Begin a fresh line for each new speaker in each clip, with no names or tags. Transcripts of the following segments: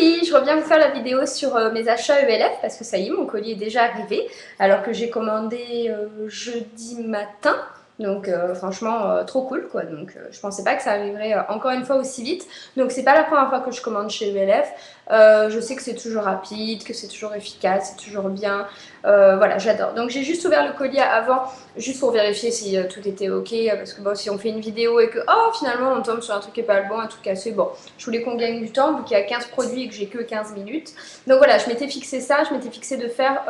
filles, je reviens vous faire la vidéo sur mes achats ELF parce que ça y est, mon colis est déjà arrivé alors que j'ai commandé jeudi matin. Donc franchement trop cool quoi, donc je pensais pas que ça arriverait encore une fois aussi vite. Donc c'est pas la première fois que je commande chez ELF. Je sais que c'est toujours rapide, que c'est toujours efficace, c'est toujours bien. Voilà, j'adore. Donc j'ai juste ouvert le colis avant, juste pour vérifier si tout était ok. Parce que bon, si on fait une vidéo et que oh finalement on tombe sur un truc qui est pas le bon, un truc cassé, bon, je voulais qu'on gagne du temps vu qu'il y a 15 produits et que j'ai que 15 minutes. Donc voilà, je m'étais fixé ça, je m'étais fixé de faire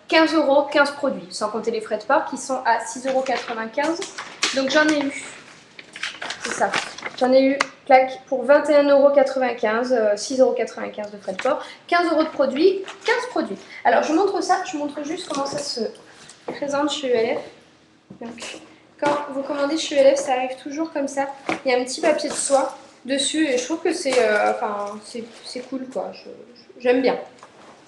15 euros, 15 produits, sans compter les frais de port qui sont à 6,95 €. Donc j'en ai eu, c'est ça, j'en ai eu, clac, pour 21,95 €, 6,95 € de frais de port, 15 € de produits, 15 produits. Alors je montre ça, je montre juste comment ça se présente chez ELF. Donc quand vous commandez chez ELF, ça arrive toujours comme ça, il y a un petit papier de soie dessus et je trouve que c'est c'est cool quoi, j'aime bien.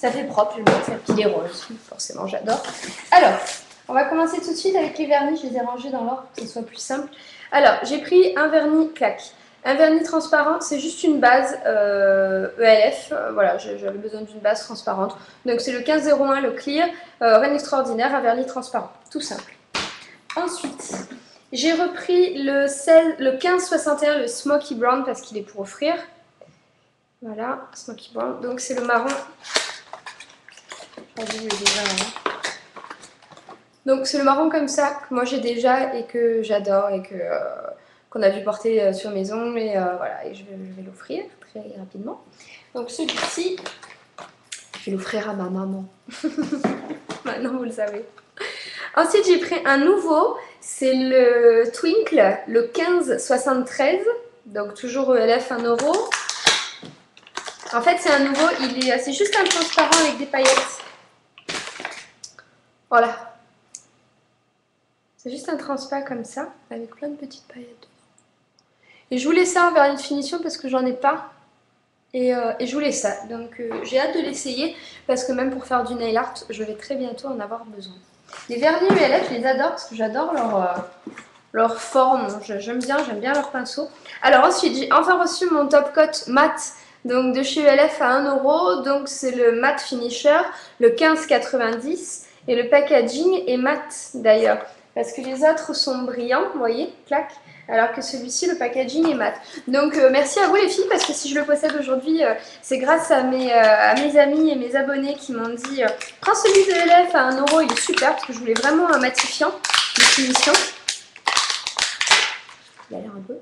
Ça fait propre, je le mets, puis les roses, forcément j'adore. Alors, on va commencer tout de suite avec les vernis, je les ai rangés dans l'ordre pour que ce soit plus simple. Alors, j'ai pris un vernis clac. Un vernis transparent, c'est juste une base ELF, voilà, j'avais besoin d'une base transparente. Donc c'est le 1501, le Clear, rien d'extraordinaire, un vernis transparent, tout simple. Ensuite, j'ai repris le 1561, le Smoky Brown, parce qu'il est pour offrir. Voilà, Smoky Brown, donc c'est le marron. Donc c'est le marron comme ça que moi j'ai déjà et que j'adore et qu'on a vu porter sur mes ongles et voilà, et je vais l'offrir très rapidement. Donc celui-ci, je vais l'offrir à ma maman. Maintenant vous le savez. Ensuite j'ai pris un nouveau, c'est le Twinkle, le 1573, donc toujours ELF 1 €. En fait c'est un nouveau, c'est juste un transparent avec des paillettes. Voilà. C'est juste un transpa comme ça, avec plein de petites paillettes. Et je voulais ça en vernis de finition parce que j'en ai pas. Et je voulais ça. Donc j'ai hâte de l'essayer parce que même pour faire du nail art, je vais très bientôt en avoir besoin. Les vernis ULF, je les adore parce que j'adore leur forme. J'aime bien leur pinceau. Alors ensuite, j'ai enfin reçu mon top coat mat. Donc de chez ULF à 1 €. Donc c'est le mat finisher, le 15,90 € et le packaging est mat d'ailleurs. Parce que les autres sont brillants, vous voyez, clac. Alors que celui-ci, le packaging est mat. Donc merci à vous les filles, parce que si je le possède aujourd'hui, c'est grâce à mes amis et mes abonnés qui m'ont dit prends celui de ELF à 1 €, il est super, parce que je voulais vraiment un matifiant de finition. Il a l'air un peu.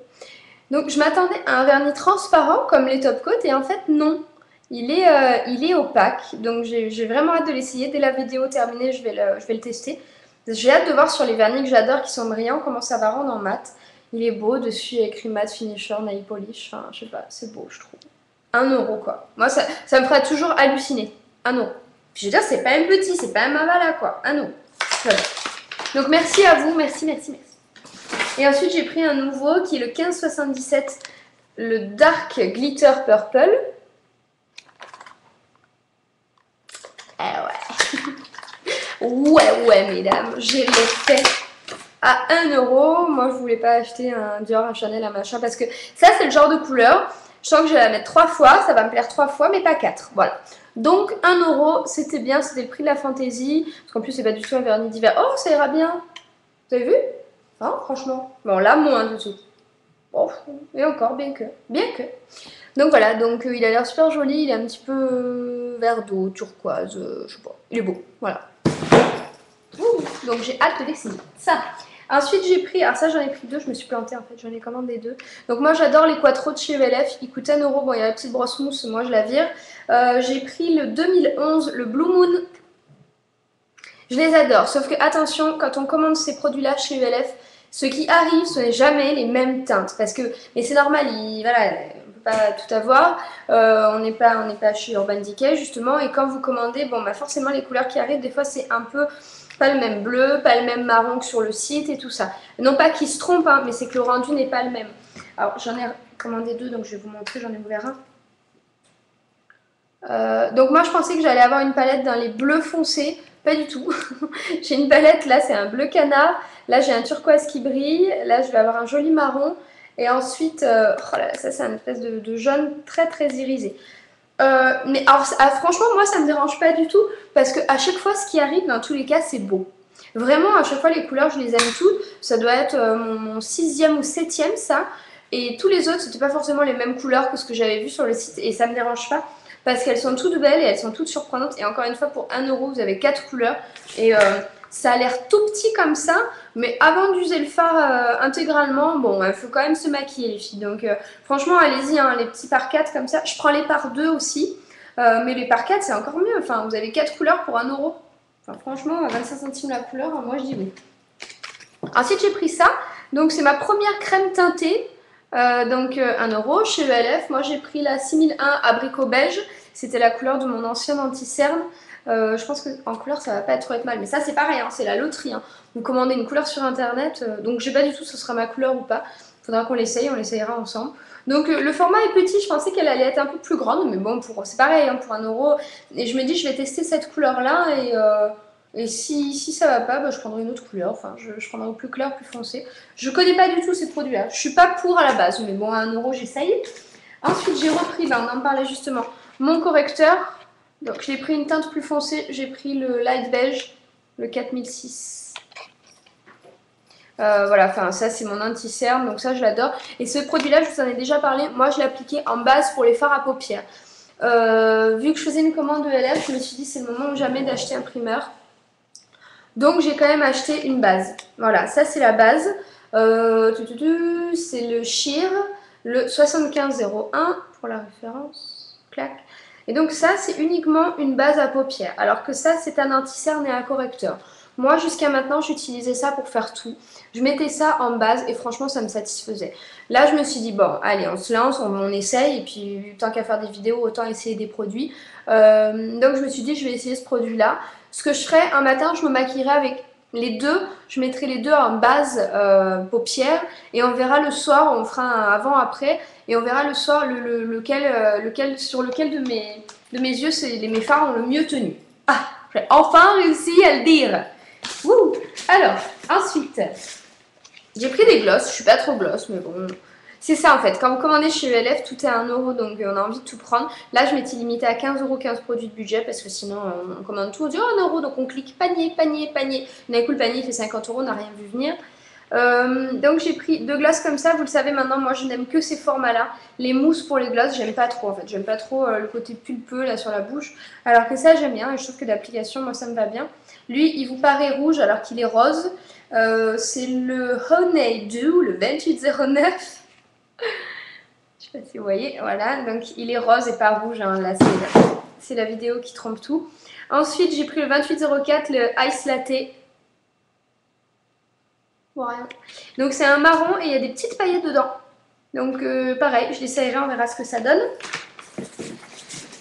Donc je m'attendais à un vernis transparent comme les top coat, et en fait non. Il est opaque, donc j'ai vraiment hâte de l'essayer. Dès la vidéo terminée, je vais le tester. J'ai hâte de voir sur les vernis que j'adore, qui sont brillants, comment ça va rendre en mat. Il est beau, dessus il y a écrit mat finisher, nail polish, enfin je sais pas, c'est beau je trouve. 1 € quoi. Moi ça me fera toujours halluciner. 1 €. Puis je veux dire, c'est pas un petit, c'est pas un mavala quoi. 1 €. Voilà. Donc merci à vous, merci. Et ensuite j'ai pris un nouveau qui est le 1577, le Dark Glitter Purple. Ah ouais. Ouais mesdames, j'ai l'ai fait à 1 €. Moi je voulais pas acheter un Dior, un Chanel, un machin parce que ça c'est le genre de couleur. Je sens que je vais la mettre 3 fois, ça va me plaire 3 fois mais pas 4. Voilà. Donc 1 € c'était bien, c'était le prix de la fantaisie. Parce qu'en plus c'est pas du tout un vernis d'hiver. Oh ça ira bien. Vous avez vu? Hein, franchement. Bon là moins du tout. Oh, et encore bien que. Donc voilà, donc il a l'air super joli, il est un petit peu vert d'eau, turquoise, je sais pas. Il est beau, voilà. Donc j'ai hâte de l'essayer. Ça. Ensuite j'ai pris, alors ça j'en ai pris 2, je me suis plantée en fait, j'en ai commandé 2. Donc moi j'adore les Quattro de chez ELF, ils coûtent 1 €, bon il y a la petite brosse mousse, moi je la vire. J'ai pris le 2011, le Blue Moon. Je les adore, sauf que attention, quand on commande ces produits-là chez ELF, ce qui arrive, ce n'est jamais les mêmes teintes. Parce que, mais c'est normal, voilà, on ne peut pas tout avoir. On n'est pas chez Urban Decay justement. Et quand vous commandez, bon, bah forcément les couleurs qui arrivent, des fois c'est un peu pas le même bleu, pas le même marron que sur le site et tout ça. Non pas qu'ils se trompent, hein, mais c'est que le rendu n'est pas le même. Alors j'en ai commandé 2, donc je vais vous montrer, j'en ai ouvert un. Donc moi je pensais que j'allais avoir une palette dans les bleus foncés. Pas du tout. J'ai une palette, là c'est un bleu canard, là j'ai un turquoise qui brille, là je vais avoir un joli marron, et ensuite, oh là là, ça c'est une espèce de jaune très irisé. Mais alors, franchement, moi, ça me dérange pas du tout parce que à chaque fois, ce qui arrive, dans tous les cas, c'est beau. Vraiment, à chaque fois, les couleurs, je les aime toutes. Ça doit être mon sixième ou septième, ça. Et tous les autres, c'était pas forcément les mêmes couleurs que ce que j'avais vu sur le site et ça me dérange pas parce qu'elles sont toutes belles et elles sont toutes surprenantes. Et encore une fois, pour 1 euro, vous avez 4 couleurs et ça a l'air tout petit comme ça. Mais avant d'user le fard intégralement, bon, il faut quand même se maquiller, les filles. Donc, franchement, allez-y, hein, les petits par 4 comme ça. Je prends les par 2 aussi. Mais les par 4, c'est encore mieux. Enfin, vous avez 4 couleurs pour 1 euro. Enfin, franchement, 25 centimes la couleur, moi je dis oui. Ensuite, j'ai pris ça. Donc, c'est ma première crème teintée. Donc, 1 euro chez ELF. Moi, j'ai pris la 6001 abricot beige. C'était la couleur de mon ancien anti-cerne. Je pense qu'en couleur, ça va pas trop être mal. Mais ça, c'est pareil, hein, c'est la loterie. Hein. Vous commandez une couleur sur internet. Donc, je sais pas du tout si ce sera ma couleur ou pas. Faudra qu'on l'essaye, on l'essayera ensemble. Donc, le format est petit. Je pensais qu'elle allait être un peu plus grande. Mais bon, c'est pareil, hein, pour 1 euro. Et je me dis, je vais tester cette couleur-là. Et si ça va pas, bah, je prendrai une autre couleur. Enfin, je prendrai plus clair, plus foncé. Je connais pas du tout ces produits-là. Je suis pas pour à la base. Mais bon, à 1 euro, j'essaye. Ensuite, j'ai repris, bah, on en parlait justement, mon correcteur. Donc j'ai pris une teinte plus foncée, j'ai pris le light beige, le 4006. Voilà, enfin ça c'est mon anti-cerne, donc ça je l'adore. Et ce produit-là, je vous en ai déjà parlé, moi je l'ai appliqué en base pour les fards à paupières. Vu que je faisais une commande de LF, je me suis dit c'est le moment ou jamais d'acheter un primeur. Donc j'ai quand même acheté une base. Voilà, ça c'est la base. C'est le Sheer, le 7501 pour la référence. Clac. Et donc ça, c'est uniquement une base à paupières, alors que ça, c'est un anti-cerne et un correcteur. Moi, jusqu'à maintenant, j'utilisais ça pour faire tout. Je mettais ça en base et franchement, ça me satisfaisait. Là, je me suis dit, bon, allez, on se lance, on essaye, et puis tant qu'à faire des vidéos, autant essayer des produits. Donc, je me suis dit, je vais essayer ce produit-là. Ce que je ferais, un matin, je me maquillerai avec les deux, je mettrai les deux en base paupières, et on verra le soir, on fera un avant-après, et on verra le soir sur lequel de mes yeux mes fards ont le mieux tenu. Ah, j'ai enfin réussi à le dire. Wouh. Alors, ensuite, j'ai pris des glosses. Je suis pas trop gloss, mais bon. C'est ça en fait, quand vous commandez chez ELF, tout est à 1 euro, donc on a envie de tout prendre. Là, je m'étais limitée à 15 euros, 15 produits de budget, parce que sinon, on commande tout, on dit oh, 1 euro, donc on clique panier, panier, panier. D'un coup, le panier fait 50 euros, on n'a rien vu venir. Donc j'ai pris 2 glosses comme ça, vous le savez maintenant, moi je n'aime que ces formats-là. Les mousses pour les glosses, j'aime pas trop en fait, j'aime pas trop le côté pulpeux là sur la bouche. Alors que ça j'aime bien et je trouve que d'application, moi ça me va bien. Lui, il vous paraît rouge alors qu'il est rose. C'est le Honeydew, le 2809. Je sais pas si vous voyez, voilà, donc il est rose et pas rouge, hein. Là c'est la vidéo qui trompe tout. Ensuite j'ai pris le 2804, le Ice Latte. Voilà. Donc c'est un marron et il y a des petites paillettes dedans. Donc pareil, je l'essayerai, on verra ce que ça donne.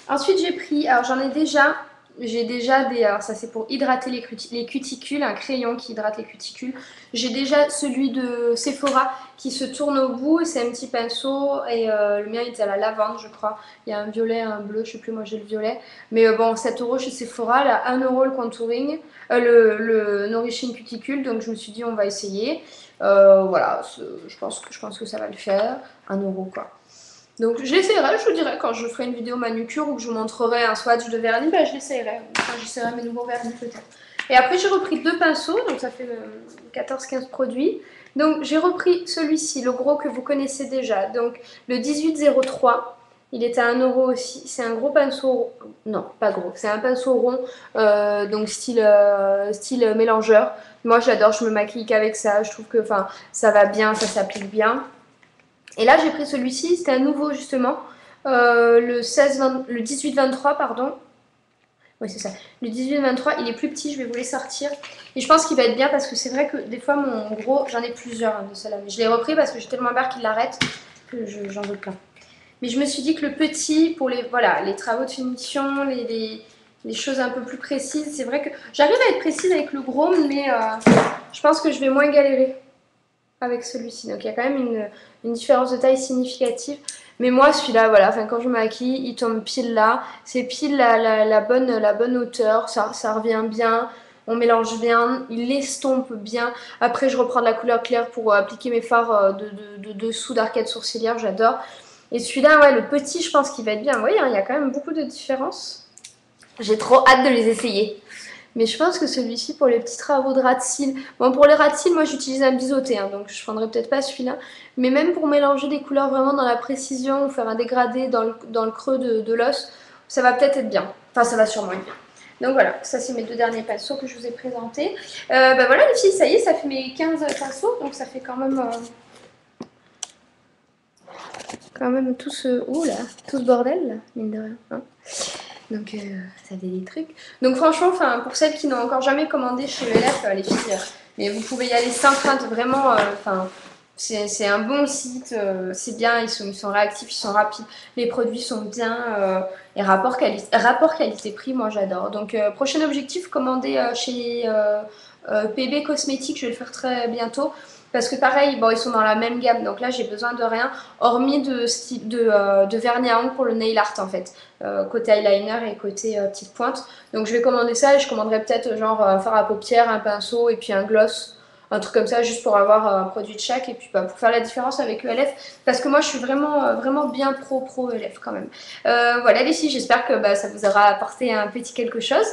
Ensuite j'ai pris, alors j'ai déjà des, alors ça c'est pour hydrater les cuticules, un crayon qui hydrate les cuticules. J'ai déjà celui de Sephora qui se tourne au bout, c'est un petit pinceau et le mien il était à la lavande je crois. Il y a un violet, un bleu, je sais plus, moi j'ai le violet. Mais bon, 7 euros chez Sephora, là 1 euro le contouring, le Nourishing Cuticule, donc je me suis dit on va essayer. Voilà, je pense que ça va le faire, 1 euro quoi. Donc j'essaierai, je vous dirai quand je ferai une vidéo manucure ou que je vous montrerai un swatch de vernis, bah, je l'essayerai. Enfin, j'essaierai mes nouveaux vernis peut-être. Et après j'ai repris 2 pinceaux, donc ça fait 14-15 produits. Donc j'ai repris celui-ci, le gros que vous connaissez déjà, donc le 1803. Il était à 1 euro aussi, c'est un gros pinceau, non pas gros, c'est un pinceau rond, donc style mélangeur. Moi j'adore, je me maquille qu'avec ça, je trouve que ça va bien, ça s'applique bien. Et là j'ai pris celui-ci, c'était un nouveau justement, le 18-23 pardon. Oui c'est ça, le 18-23 il est plus petit, je vais vous les sortir. Et je pense qu'il va être bien parce que c'est vrai que des fois mon gros, j'en ai plusieurs de ceux-là. Mais je l'ai repris parce que j'ai tellement peur qu'il l'arrête que j'en veux plein. Mais je me suis dit que le petit, pour les travaux de finition, les choses un peu plus précises, c'est vrai que j'arrive à être précise avec le gros, mais je pense que je vais moins galérer avec celui-ci. Donc il y a quand même une différence de taille significative. Mais moi celui-là, voilà, quand je maquille, il tombe pile là. C'est pile la bonne hauteur, ça revient bien. On mélange bien, il l'estompe bien. Après je reprends de la couleur claire pour appliquer mes fards de dessous d'arcade sourcilière, j'adore. Et celui-là, ouais, le petit, je pense qu'il va être bien. Vous voyez, hein, il y a quand même beaucoup de différences. J'ai trop hâte de les essayer. Mais je pense que celui-ci pour les petits travaux de ras de cils. Bon, pour les ras de cils, moi j'utilise un biseauté, hein, donc je prendrai peut-être pas celui-là. Mais même pour mélanger des couleurs vraiment dans la précision, ou faire un dégradé dans le creux de l'os, ça va peut-être être bien. Enfin, ça va sûrement être bien. Donc voilà, ça c'est mes 2 derniers pinceaux que je vous ai présentés. Bah voilà les filles, ça y est, ça fait mes 15 pinceaux, donc ça fait quand même tout ce... Ouh là, tout ce bordel là, mine de rien. Hein. Donc ça fait des trucs. Donc franchement, pour celles qui n'ont encore jamais commandé chez ELF, les filles, mais vous pouvez y aller sans crainte, vraiment. C'est un bon site, c'est bien, ils sont réactifs, ils sont rapides, les produits sont bien, et rapport qualité-prix, moi j'adore. Donc prochain objectif, commander chez PB Cosmétiques, je vais le faire très bientôt. Parce que pareil, bon, ils sont dans la même gamme, donc là j'ai besoin de rien, hormis de vernis à ongles pour le nail art en fait, côté eyeliner et côté petite pointe. Donc je vais commander ça et je commanderai peut-être genre fard à paupières, un pinceau et puis un gloss, un truc comme ça juste pour avoir un produit de chaque et puis pour faire la différence avec ELF. Parce que moi je suis vraiment bien pro ELF quand même. Voilà les filles, j'espère que ça vous aura apporté un petit quelque chose.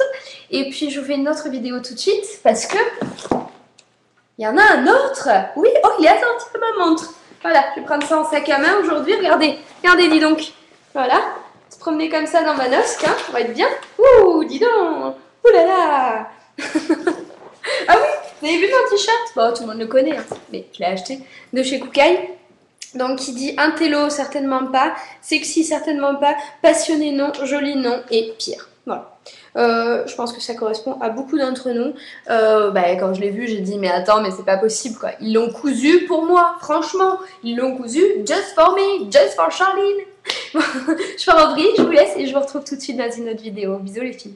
Et puis je vous fais une autre vidéo tout de suite parce que... Il y en a un autre. Oui, oh, il est assorti à ma montre. Voilà, je vais prendre ça en sac à main aujourd'hui. Regardez, regardez, dis donc. Voilà, se promener comme ça dans ma nosque, hein, ça va être bien. Ouh, dis donc. Ouh là là. Ah oui, vous avez vu mon t-shirt? Bon, tout le monde le connaît, hein, mais je l'ai acheté de chez Kookai. Donc, il dit intello, certainement pas. Sexy, certainement pas. Passionné, non. Joli, non. Et pire. Voilà. Je pense que ça correspond à beaucoup d'entre nous. Quand je l'ai vu, j'ai dit mais attends, mais c'est pas possible quoi. Ils l'ont cousu pour moi, franchement. Ils l'ont cousu just for me, just for Charline. Je pars en vrille, je vous laisse et je vous retrouve tout de suite dans une autre vidéo. Bisous les filles.